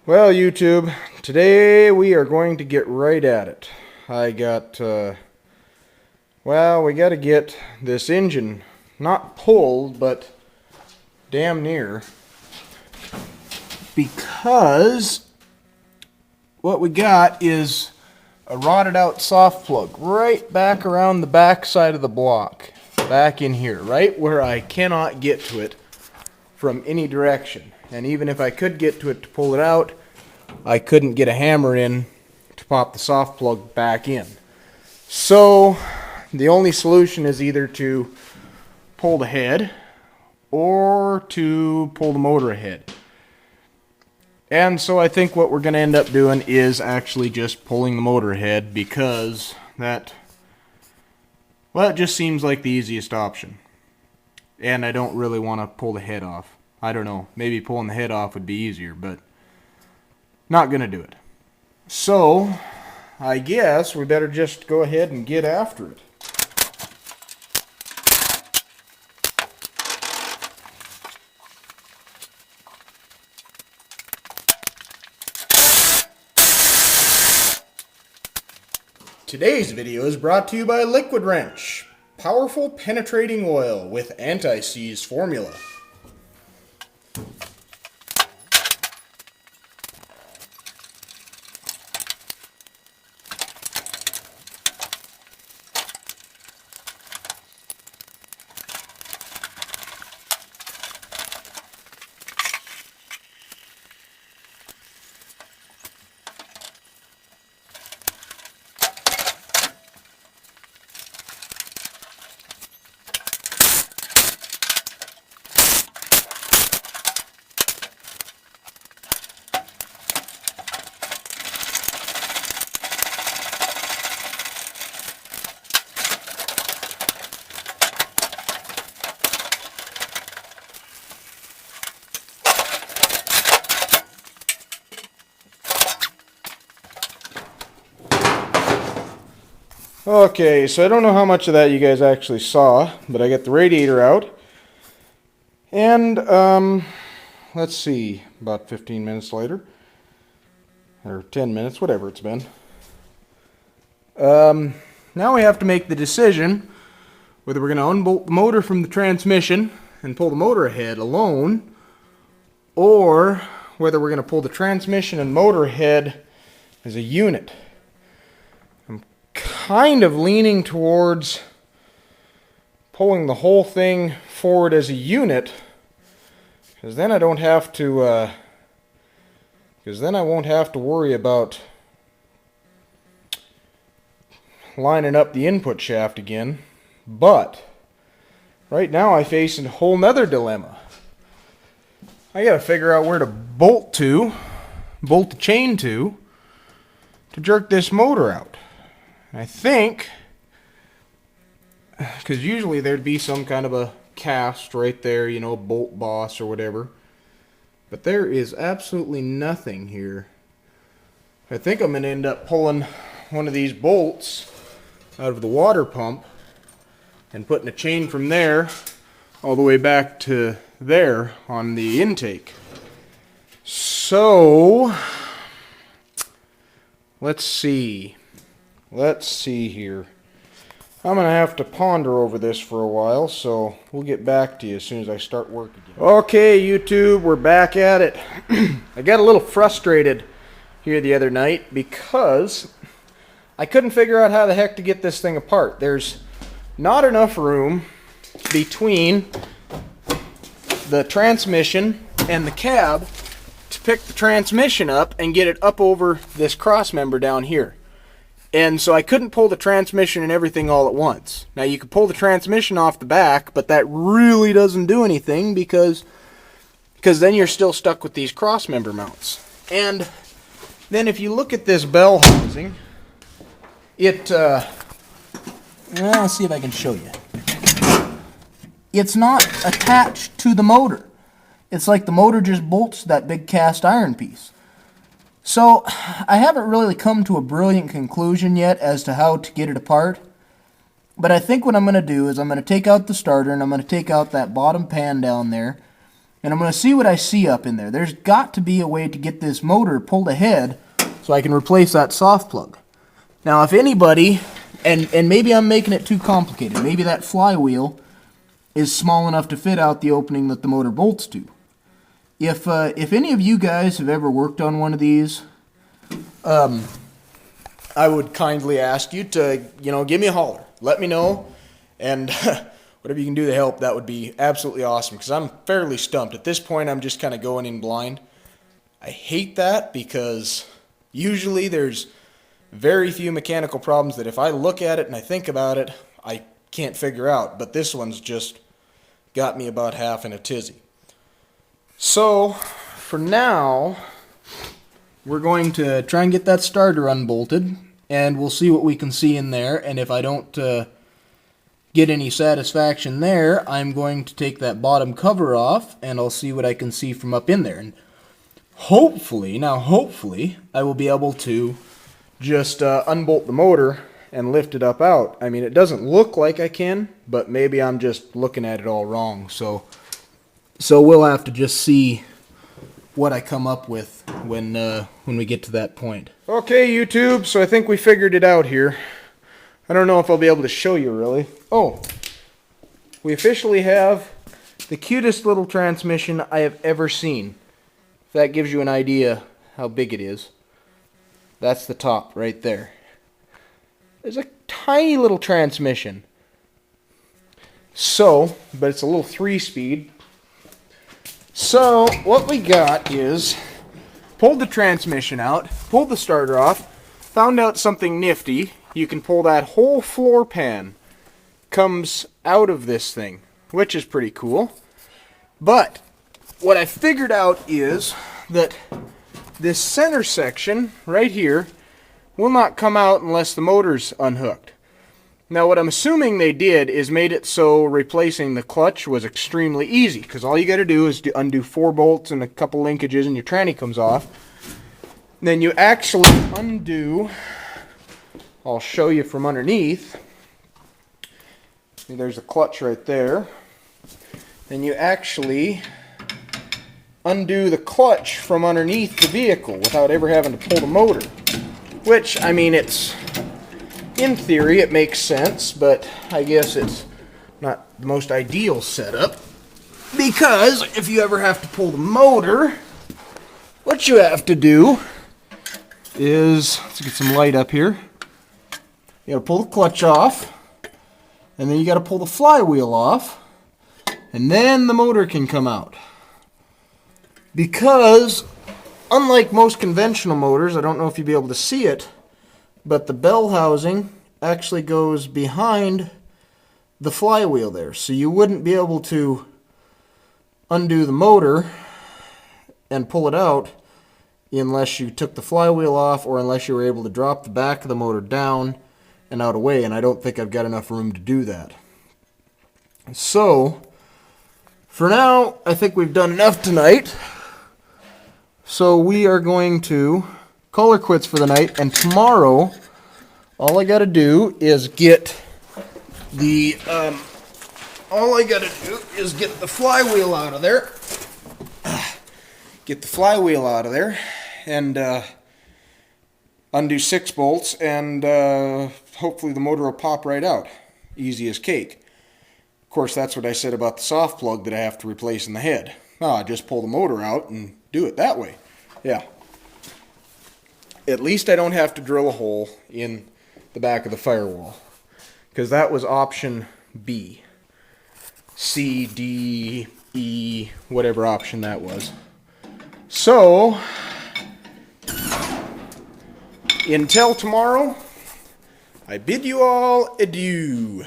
Well, YouTube, today we are going to get right at it. I got, we got to get this engine not pulled, but damn near. Because what we got is a rotted out soft plug right back around the back side of the block. Back in here, right where I cannot get to it from any direction. And even if I could get to it to pull it out, I couldn't get a hammer in to pop the soft plug back in. So the only solution is either to pull the head or to pull the motor ahead. And so I think what we're going to end up doing is actually just pulling the motor ahead, because that, well, it just seems like the easiest option. And I don't really want to pull the head off. I don't know, maybe pulling the head off would be easier, but not gonna do it. So I guess we better just go ahead and get after it. Today's video is brought to you by Liquid Wrench, powerful penetrating oil with anti-seize formula. Okay, so I don't know how much of that you guys actually saw, but I got the radiator out. And, let's see, about 15 minutes later, or 10 minutes, whatever it's been. Now we have to make the decision whether we're going to unbolt the motor from the transmission and pull the motor ahead alone, or whether we're going to pull the transmission and motor ahead as a unit. Kind of leaning towards pulling the whole thing forward as a unit, because then I don't have to I won't have to worry about lining up the input shaft again. But right now I face a whole nother dilemma. I gotta figure out where to bolt the chain to jerk this motor out. I think, because usually there'd be some kind of a cast right there, you know, bolt boss or whatever. But there is absolutely nothing here. I think I'm going to end up pulling one of these bolts out of the water pump and putting a chain from there all the way back to there on the intake. So, let's see. Let's see here. I'm going to have to ponder over this for a while, so we'll get back to you as soon as I start work again. Okay, YouTube, we're back at it. I got a little frustrated here the other night because I couldn't figure out how the heck to get this thing apart. There's not enough room between the transmission and the cab to pick the transmission up and get it up over this cross member down here. And so I couldn't pull the transmission and everything all at once. Now you can pull the transmission off the back, but that really doesn't do anything because then you're still stuck with these cross member mounts. And then if you look at this bell housing, let's see if I can show you. It's not attached to the motor. It's like the motor just bolts to that big cast iron piece. So, I haven't really come to a brilliant conclusion yet as to how to get it apart. But I think what I'm going to do is I'm going to take out the starter and I'm going to take out that bottom pan down there. and I'm going to see what I see up in there. There's got to be a way to get this motor pulled ahead so I can replace that soft plug. Now, if anybody, and maybe I'm making it too complicated, maybe that flywheel is small enough to fit out the opening that the motor bolts to. If any of you guys have ever worked on one of these, I would kindly ask you to, give me a holler. Let me know, and whatever you can do to help, that would be absolutely awesome, because I'm fairly stumped. At this point, I'm just kind of going in blind. I hate that, because usually there's very few mechanical problems that if I look at it and I think about it, I can't figure out. But this one's just got me about half in a tizzy. So, for now, we're going to try and get that starter unbolted, and we'll see what we can see in there. And if I don't get any satisfaction there, I'm going to take that bottom cover off, and I'll see what I can see from up in there. And hopefully, I will be able to just unbolt the motor and lift it up out. I mean, it doesn't look like I can, but maybe I'm just looking at it all wrong. So we'll have to just see what I come up with when we get to that point. Okay, YouTube, so I think we figured it out here. I don't know if I'll be able to show you, really. Oh, we officially have the cutest little transmission I have ever seen. If that gives you an idea how big it is. That's the top right there. There's a tiny little transmission. So, but it's a little 3-speed. So, what we got is, pulled the transmission out, pulled the starter off, found out something nifty. You can pull that whole floor pan, comes out of this thing, which is pretty cool. But, what I figured out is that this center section, right here, will not come out unless the motor's unhooked. Now what I'm assuming they did is made it so replacing the clutch was extremely easy, because all you got to do is undo 4 bolts and a couple linkages and your tranny comes off. Then you actually undo, I'll show you from underneath. There's a clutch right there. Then you actually undo the clutch from underneath the vehicle without ever having to pull the motor. Which, I mean, it's, in theory, it makes sense, but I guess it's not the most ideal setup. Because if you ever have to pull the motor, what you have to do is, let's get some light up here. You gotta pull the clutch off, and then you gotta pull the flywheel off, and then the motor can come out. Because, unlike most conventional motors, I don't know if you'll be able to see it, but the bell housing actually goes behind the flywheel there. So you wouldn't be able to undo the motor and pull it out unless you took the flywheel off, or unless you were able to drop the back of the motor down and out away, and I don't think I've got enough room to do that. So, for now, I think we've done enough tonight. So we are going to call her quits for the night, and tomorrow all I got to do is get the flywheel out of there. Get the flywheel out of there and undo 6 bolts, and hopefully the motor will pop right out. Easy as cake. Of course, that's what I said about the soft plug that I have to replace in the head. I just pull the motor out and do it that way. Yeah. At least I don't have to drill a hole in the back of the firewall, because that was option B. C, D, E, whatever option that was. So, until tomorrow, I bid you all adieu.